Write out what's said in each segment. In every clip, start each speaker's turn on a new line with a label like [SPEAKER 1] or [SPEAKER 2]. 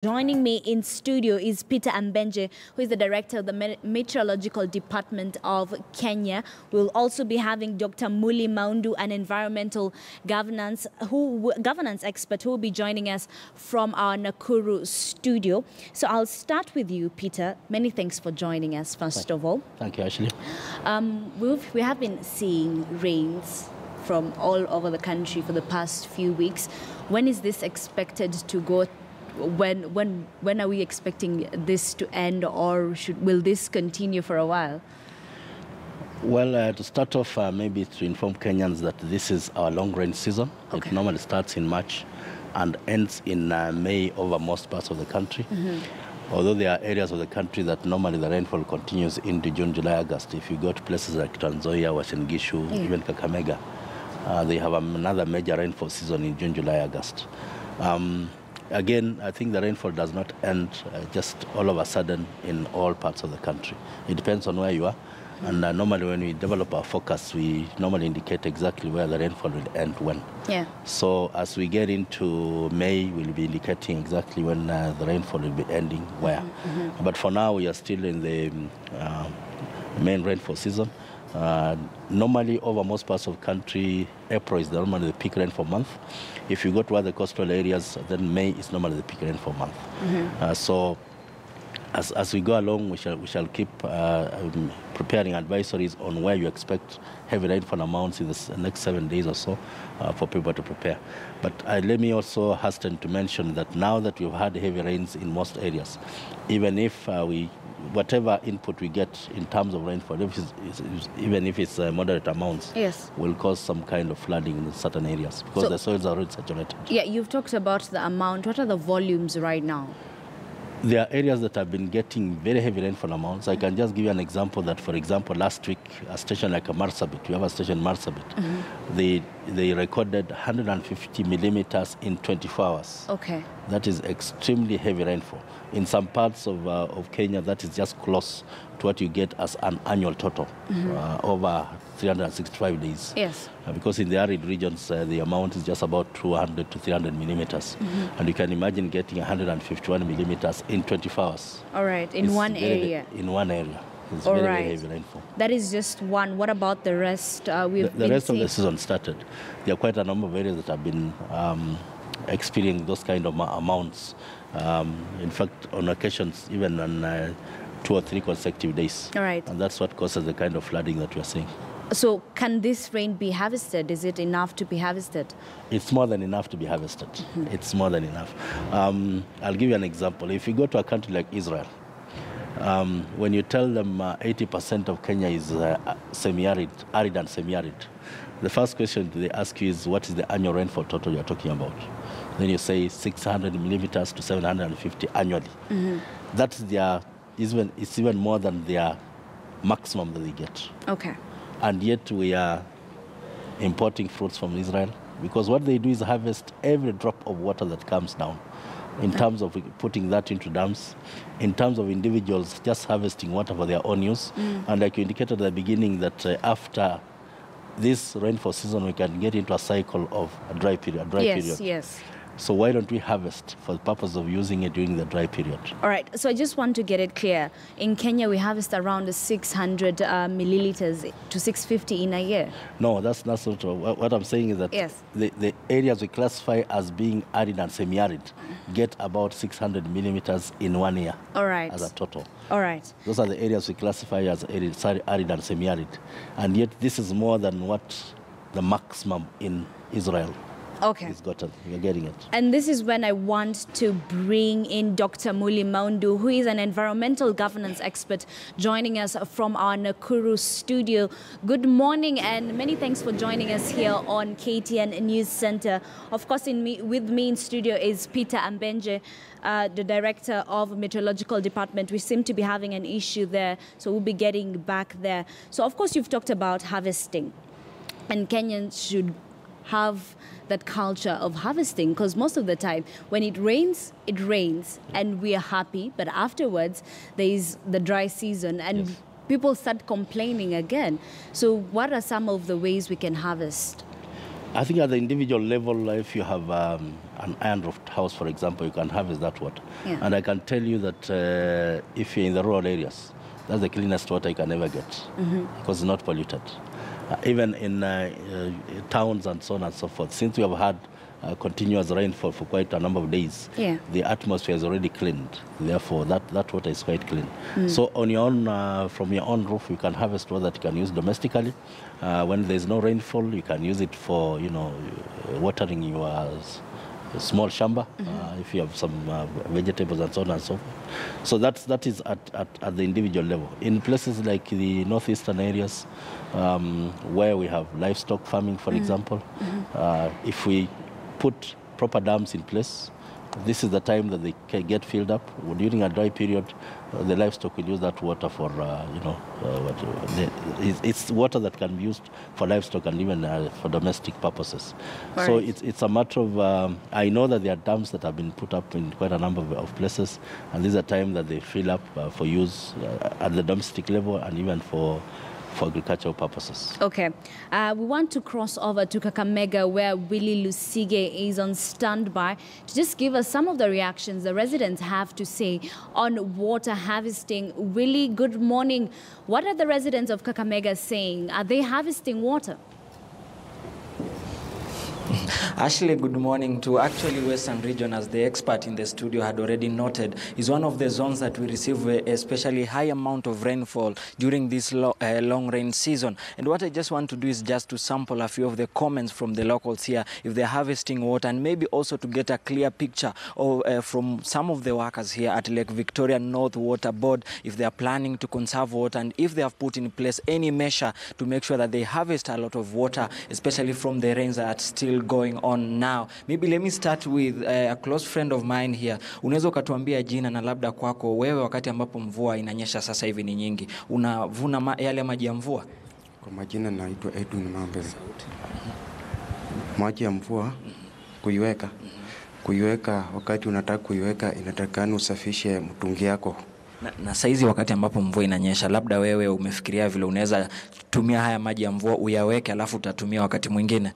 [SPEAKER 1] Joining me in studio is Peter Ambenje, who is the director of the Meteorological Department of Kenya. We'll also be having Dr. Muli Maundu, an environmental governance expert, who will be joining us from our Nakuru studio. So I'll start with you, Peter. Many thanks for joining us, first of all.
[SPEAKER 2] Thank you, Ashley.
[SPEAKER 1] We have been seeing rains from all over the country for the past few weeks. When is this expected to go? When are we expecting this to end, or will this continue for a while?
[SPEAKER 2] Well, to start off, maybe to inform Kenyans that this is our long rain season.
[SPEAKER 1] Okay.
[SPEAKER 2] It normally starts in March and ends in May over most parts of the country. Although there are areas of the country that normally the rainfall continues into June, July, August. If you go to places like Trans Nzoia, Uasin Gishu, even Kakamega, they have another major rainfall season in June, July, August. Again, I think the rainfall does not end just all of a sudden in all parts of the country. It depends on where you are. And normally when we develop our forecast, we normally indicate exactly where the rainfall will end when.
[SPEAKER 1] Yeah.
[SPEAKER 2] So as we get into May, we'll be indicating exactly when the rainfall will be ending where. But for now, we are still in the main rainfall season. Normally over most parts of the country, April is normally the peak rainfall month. If you go to other coastal areas, then May is normally the peak rainfall month. So as we go along, we shall keep preparing advisories on where you expect heavy rainfall amounts in the next 7 days or so for people to prepare. But let me also hasten to mention that now that we've had heavy rains in most areas, even if whatever input we get in terms of rainfall, even if it's moderate amounts,
[SPEAKER 1] yes,
[SPEAKER 2] will cause some kind of flooding in certain areas because the soils are already saturated. Yeah,
[SPEAKER 1] you've talked about the amount. What are the volumes right now?
[SPEAKER 2] There are areas that have been getting very heavy rainfall amounts. I can just give you an example that, for example, last week, a station like Marsabit, we have a station in Marsabit, they recorded 150 millimeters in 24 hours. Okay. That is extremely heavy rainfall. In some parts of Kenya, that is just close to what you get as an annual total over 365 days. Yes. Because in the arid regions, the amount is just about 200 to 300 millimeters. And you can imagine getting 151 millimeters in 24 hours.
[SPEAKER 1] All right, in one area.
[SPEAKER 2] In one area. It's very heavy rainfall.
[SPEAKER 1] That is just one. What about the rest?
[SPEAKER 2] The rest of the season started. There are quite a number of areas that have been experiencing those kind of amounts. In fact, on occasions, even on 2 or 3 consecutive days. All right. And that's what causes the kind of flooding that we're seeing.
[SPEAKER 1] So can this rain be harvested? Is it enough to be harvested?
[SPEAKER 2] It's more than enough to be harvested. It's more than enough. I'll give you an example. If you go to a country like Israel, when you tell them 80% of Kenya is semi-arid, arid and semi-arid, the first question they ask you is, what is the annual rainfall total you're talking about? Then you say 600 millimeters to 750 annually. That's it's even more than their maximum that they get. Okay. And yet we are importing fruits from Israel because what they do is harvest every drop of water that comes down. In terms of putting that into dams, in terms of individuals just harvesting water for their own use. And like you indicated at the beginning that after this rainfall season, we can get into a cycle of a dry period. Yes. So why don't we harvest for the purpose of using it during the dry period? All right. So I just want to get it clear. In Kenya, we harvest around 600 milliliters to 650 in a year. No, that's not true. What I'm saying is that the areas we classify as being arid and semi-arid get about 600 millimeters in 1 year. All right. As a total. All right. Those are the areas we classify as arid and semi-arid. And yet this is more than what the maximum in Israel. Okay. You're getting it. And this is when I want to bring in Dr. Muli Maundu, who is an environmental governance expert, joining us from our Nakuru studio. Good morning and many thanks for joining us here on KTN News Center. Of course, with me in studio is Peter Ambenje, the director of Meteorological Department. We seem to be having an issue there, so we'll be getting back there. So, of course, you've talked about harvesting, and Kenyans should have that culture of harvesting, because most of the time when it rains, and we are happy, but afterwards there is the dry season and people start complaining again. So what are some of the ways we can harvest? I think at the individual level, if you have an iron-roofed house, for example, you can harvest that water.
[SPEAKER 1] Yeah.
[SPEAKER 2] And I can tell you that if you're in the rural areas, that's the cleanest water you can ever get because it's not polluted. Even in towns and so on and so forth, since we have had continuous rainfall for quite a number of days, the atmosphere is already cleaned. Therefore, that water is quite clean. So on your own, from your own roof, you can harvest water that you can use domestically. When there's no rainfall, you can use it for, watering your small shamba, if you have some vegetables and so on and so forth. So that is at the individual level. In places like the northeastern areas, where we have livestock farming, for example, if we put proper dams in place, this is the time that they can get filled up. During a dry period, the livestock will use that water for, it's water that can be used for livestock and even for domestic purposes. Right. So it's a matter of, I know that there are dams that have been put up in quite a number of places, and this is a time that they fill up for use at the domestic level and even for agricultural purposes.
[SPEAKER 1] Okay. We want to cross over to Kakamega, where Willie Lusige is on standby to just give us some of the reactions the residents have to say on water harvesting. Willie, good morning. What are the residents of Kakamega saying? Are they harvesting water?
[SPEAKER 3] Ashley, good morning. To actually Western region, as the expert in the studio had already noted, is one of the zones that we receive especially high amount of rainfall during this long rain season. And what I just want to do is just to sample a few of the comments from the locals here, if they're harvesting water, and maybe also to get a clear picture of, from some of the workers here at Lake Victoria North Water Board, if they are planning to conserve water and if they have put in place any measure to make sure that they harvest a lot of water, especially from the rains that are still going on now. Maybe let me start with a close friend of mine here. Unaweza ukatuambia jina na labda kwako wewe, wakati ambapo mvua inanyesha sasa hivi ni nyingi, unavuna yale maji ya mvua?
[SPEAKER 4] Kwa majina naitwa Edwin Mambeza. Maji ya mvua kuiweka wakati unataka kuiweka inatakana usafishe mtungi yako.
[SPEAKER 3] Na saizi wakati ambapo mvua inanyesha, labda wewe umefikiria vile unaweza tumia haya maji ya mvua uyaweke alafu utatumia wakati mwingine?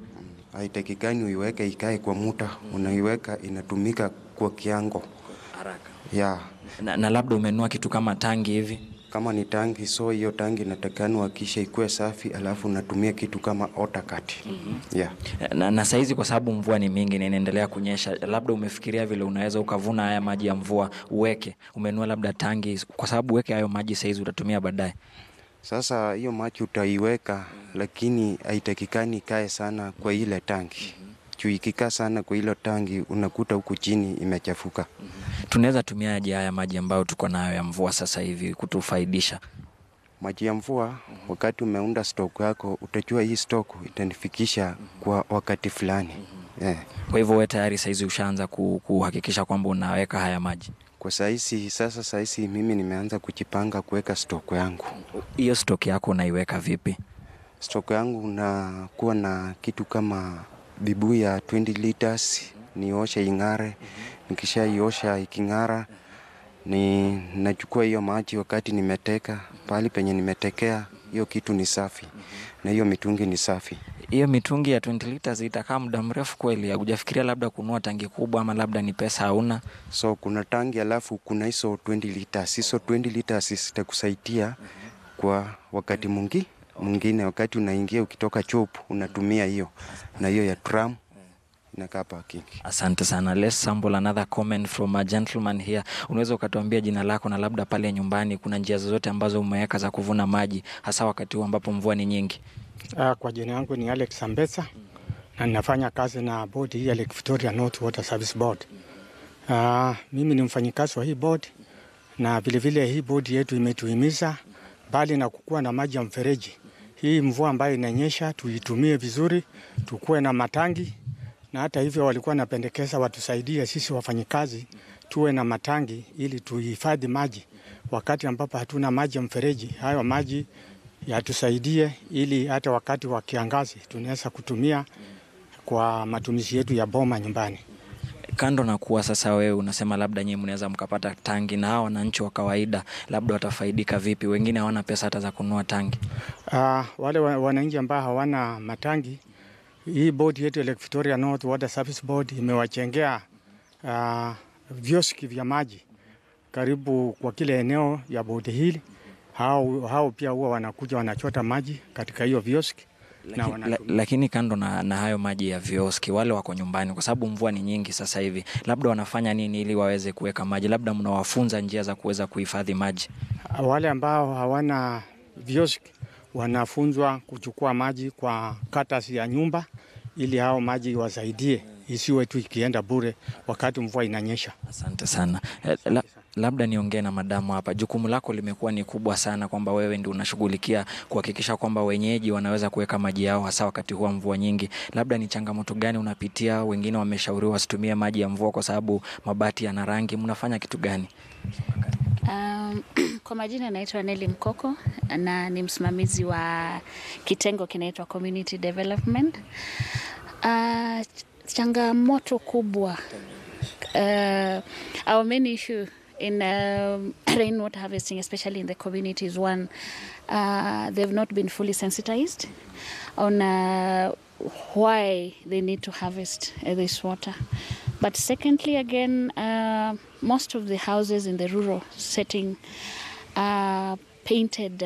[SPEAKER 4] Haitakikani uiweke ikae kwa muda, unaiweka inatumika kwa kiango
[SPEAKER 3] haraka.
[SPEAKER 4] Yeah.
[SPEAKER 3] Na labda umenunua kitu kama tangi hivi?
[SPEAKER 4] Kama ni tangi, so hiyo tangi inatakikana uhakikishe ikuwe safi, alafu unatumia kitu kama autocat. Yeah.
[SPEAKER 3] Na saizi kwa sababu mvua ni mingi na inaendelea kunyesha, labda umefikiria vile unaweza ukavuna haya maji ya mvua uweke, umenunua labda tangi, kwa sababu uweke hayo maji saizi utatumia baadaye?
[SPEAKER 4] Sasa hiyo maji utaiweka, lakini haitakikani ikae sana kwa ile tangi. Ikikaa sana kwa ile tangi unakuta huku chini imechafuka.
[SPEAKER 3] Tunaweza tumia aje haya maji ambayo tuko nayo ya mvua sasa hivi kutufaidisha?
[SPEAKER 4] Maji ya mvua, wakati umeunda stock yako, utajua hii stock itanifikisha kwa wakati fulani. Yeah.
[SPEAKER 3] Kwa hivyo wewe tayari saizi ushaanza kuhakikisha kwamba unaweka haya maji?
[SPEAKER 4] Kwa saizi mimi nimeanza kujipanga kuweka stock yangu.
[SPEAKER 3] Hiyo stock yako unaiweka vipi?
[SPEAKER 4] Stock yangu nakuwa na kitu kama bibu ya 20 liters, nioshe ingare. Nikishaiosha ikingara, nachukua hiyo maji wakati nimeteka, pale penye nimetekea, hiyo kitu ni safi. Na hiyo mitungi ni safi.
[SPEAKER 3] Hiyo mitungi ya 20 liters itakaa muda mrefu kweli? Hujafikiria labda kununua tangi kubwa, ama labda ni pesa hauna?
[SPEAKER 4] So kuna tangi alafu kuna hizo 20 liters. Hizo 20 liters zitakusaidia kwa wakati mwingine, wakati unaingia ukitoka chopu unatumia hiyo. Na hiyo ya drum inakaa parking.
[SPEAKER 3] Asante sana. Let's sample another comment from a gentleman here. Unaweza ukatuambia jina lako na labda pale nyumbani kuna njia zozote ambazo umeweka za kuvuna maji hasa wakati huu ambapo mvua ni nyingi?
[SPEAKER 5] Kwa jina yangu ni Alex Sambesa na ninafanya kazi na board hii ya Lake Victoria North Water Service Board. Mimi ni mfanyikazi wa hii board, na vile vile hii board yetu imetuhimiza bali na kukua na maji ya mfereji, hii mvua ambayo inanyesha tuitumie vizuri, tukue na matangi. Na hata hivyo walikuwa napendekeza watusaidie sisi wafanyikazi tuwe na matangi ili tuhifadhi maji wakati ambapo hatuna maji ya mfereji. Hayo maji yatusaidie ili hata wakati wa kiangazi tunaweza kutumia kwa matumizi yetu ya boma nyumbani.
[SPEAKER 3] Kando na kuwa sasa wewe unasema labda nyinyi mnaweza mkapata tangi, na hao wananchi wa kawaida labda watafaidika vipi? Wengine hawana pesa hata za kununua tangi.
[SPEAKER 5] Wale wananchi ambao hawana matangi, hii bodi yetu ya Lake Victoria North Water Service Board imewachengea vioski vya maji karibu kwa kile eneo ya bodi hili. Hao pia huwa wanakuja wanachota maji katika hiyo vioski.
[SPEAKER 3] Lakini kando na hayo maji ya vioski, wale wako nyumbani, kwa sababu mvua ni nyingi sasa hivi, labda wanafanya nini ili waweze kuweka maji? Labda mnawafunza njia za kuweza kuhifadhi maji?
[SPEAKER 5] Wale ambao hawana vioski wanafunzwa kuchukua maji kwa katasi ya nyumba ili hao maji wasaidie, isiwe tu ikienda bure wakati mvua inanyesha.
[SPEAKER 3] Asante sana. Labda niongee na madamu hapa. Jukumu lako limekuwa ni kubwa sana, kwamba wewe ndio unashughulikia kuhakikisha kwamba wenyeji wanaweza kuweka maji yao hasa wakati huwa mvua nyingi. Labda ni changamoto gani unapitia? Wengine wameshauriwa wasitumie maji ya mvua kwa sababu mabati yana rangi. Mnafanya kitu gani?
[SPEAKER 6] Kwa majina naitwa Nelly Mkoko na ni msimamizi wa kitengo kinaitwa Community Development. Changamoto kubwa, our main issue in rainwater harvesting, especially in the communities, one, they've not been fully sensitized on why they need to harvest this water. But secondly, again, most of the houses in the rural setting are painted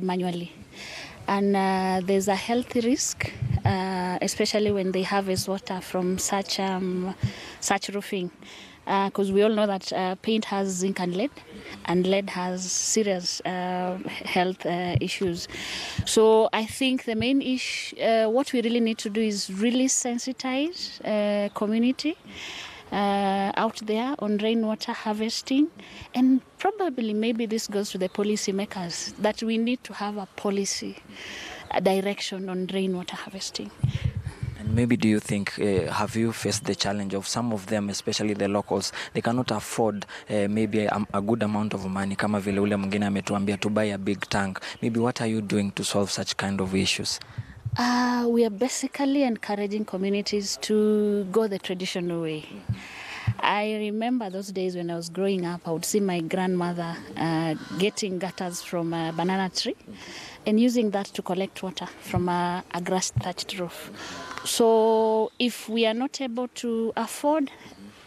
[SPEAKER 6] manually, and there's a health risk, especially when they harvest water from such roofing, because we all know that paint has zinc and lead has serious health issues. So I think the main issue, what we really need to do is really sensitize community out there on rainwater harvesting, and probably maybe this goes to the policy makers, that we need to have a policy direction on rainwater harvesting.
[SPEAKER 3] And maybe do you think, have you faced the challenge of some of them, especially the locals, they cannot afford maybe a good amount of money, kama vile ule mwingine ametuambia, to buy a big tank? Maybe what are you doing to solve such kind of issues?
[SPEAKER 6] We are basically encouraging communities to go the traditional way. I remember those days when I was growing up, I would see my grandmother getting gutters from a banana tree and using that to collect water from a grass-thatched roof. So if we are not able to afford,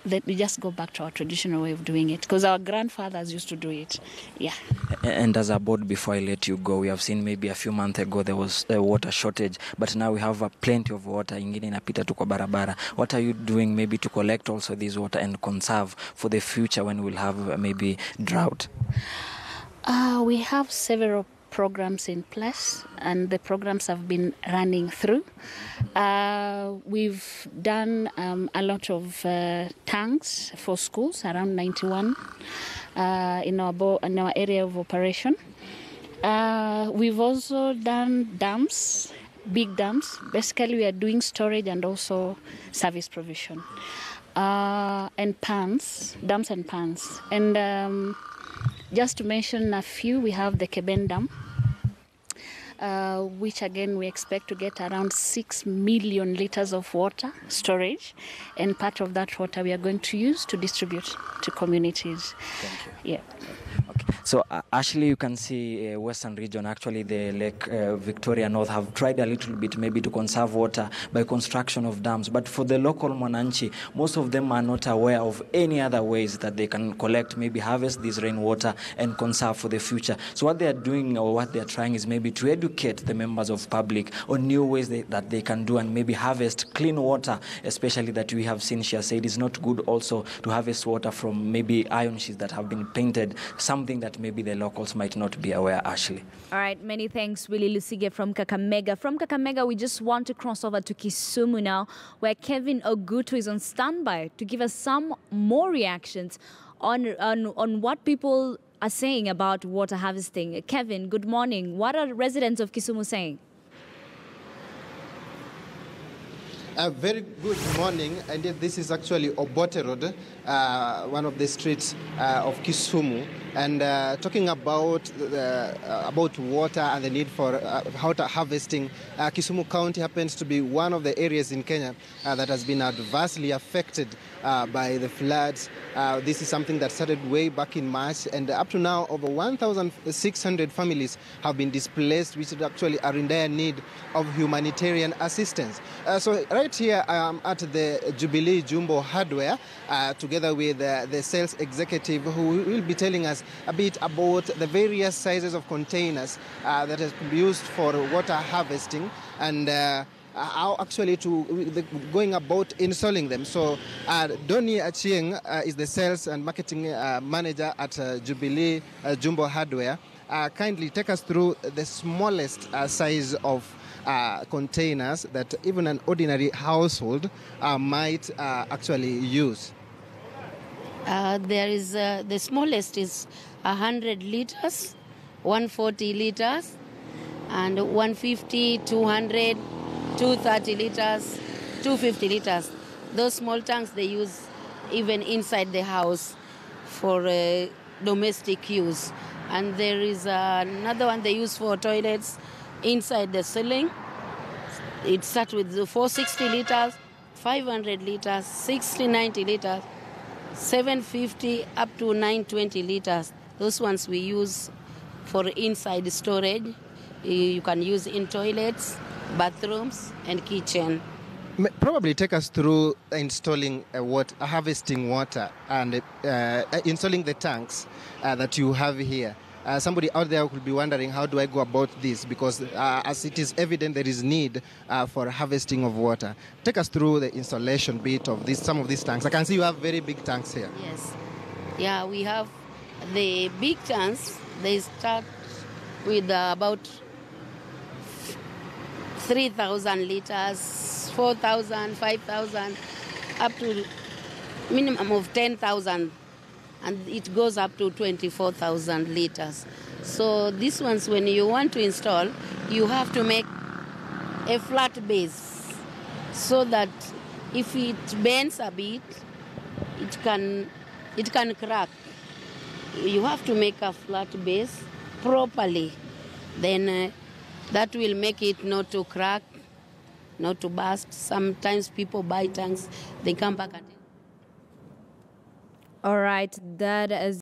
[SPEAKER 6] then we just go back to our traditional way of doing it, because our grandfathers used to do it. Yeah.
[SPEAKER 3] And as a board, before I let you go, we have seen maybe a few months ago there was a water shortage, but now we have plenty of water. Ingine inapita tu kwa barabara. What are you doing maybe to collect also this water and conserve for the future when we'll have maybe drought?
[SPEAKER 6] We have several programs in place, and the programs have been running through. We've done a lot of tanks for schools, around 91 in our area of operation. We've also done dams, big dams. Basically, we are doing storage and also service provision, and pans, dams and pans. And just to mention a few, we have the Keben Dam, which again we expect to get around 6 million liters of water storage, and part of that water we are going to use to distribute to communities.
[SPEAKER 3] Thank you.
[SPEAKER 6] Yeah.
[SPEAKER 3] Okay. So Ashley, you can see Western region, actually the Lake Victoria North, have tried a little bit maybe to conserve water by construction of dams. But for the local Mwananchi, most of them are not aware of any other ways that they can collect, maybe harvest this rainwater and conserve for the future. So what they are doing, or what they are trying, is maybe to educate the members of public on new ways that they can do and maybe harvest clean water, especially that we have seen, she has said, it's not good also to harvest water from maybe iron sheets that have been painted, something that maybe the locals might not be aware, Ashley.
[SPEAKER 1] All right, many thanks, Willie Lusige from Kakamega. From Kakamega, we just want to cross over to Kisumu now, where Kevin Ogutu is on standby to give us some more reactions on what people are saying about water harvesting. Kevin, good morning. What are residents of Kisumu saying?
[SPEAKER 7] A very good morning. Indeed, this is actually Obote Road, one of the streets of Kisumu. And talking about water and the need for water harvesting, Kisumu County happens to be one of the areas in Kenya that has been adversely affected by the floods. This is something that started way back in March, and up to now, over 1,600 families have been displaced, which actually are in dire need of humanitarian assistance. So right here, I am at the Jubilee Jumbo Hardware, together with the sales executive, who will be telling us a bit about the various sizes of containers that has been used for water harvesting, and how actually going about installing them. So Donnie Achieng is the sales and marketing manager at Jubilee Jumbo Hardware. Kindly take us through the smallest size of containers that even an ordinary household might actually use.
[SPEAKER 8] There is the smallest is 100 liters, 140 liters, and 150, 200, 230 liters, 250 liters. Those small tanks they use even inside the house for domestic use. And there is another one they use for toilets inside the ceiling. It starts with the 460 liters, 500 liters, 60, 90 liters, 750 up to 920 liters. Those ones we use for inside storage. You can use in toilets, bathrooms, and kitchen.
[SPEAKER 7] Probably take us through installing harvesting water and installing the tanks that you have here. Somebody out there could be wondering, how do I go about this? Because as it is evident, there is need for harvesting of water. Take us through the installation bit of some of these tanks. I can see you have very big tanks here.
[SPEAKER 8] Yes. Yeah, we have the big tanks. They start with about 3,000 liters, 4,000, 5,000, up to minimum of 10,000. And it goes up to 24,000 liters. So these ones, when you want to install, you have to make a flat base so that if it bends a bit, it can crack. You have to make a flat base properly. Then that will make it not to crack, not to burst. Sometimes people buy tanks, they come back and...
[SPEAKER 1] All right, that is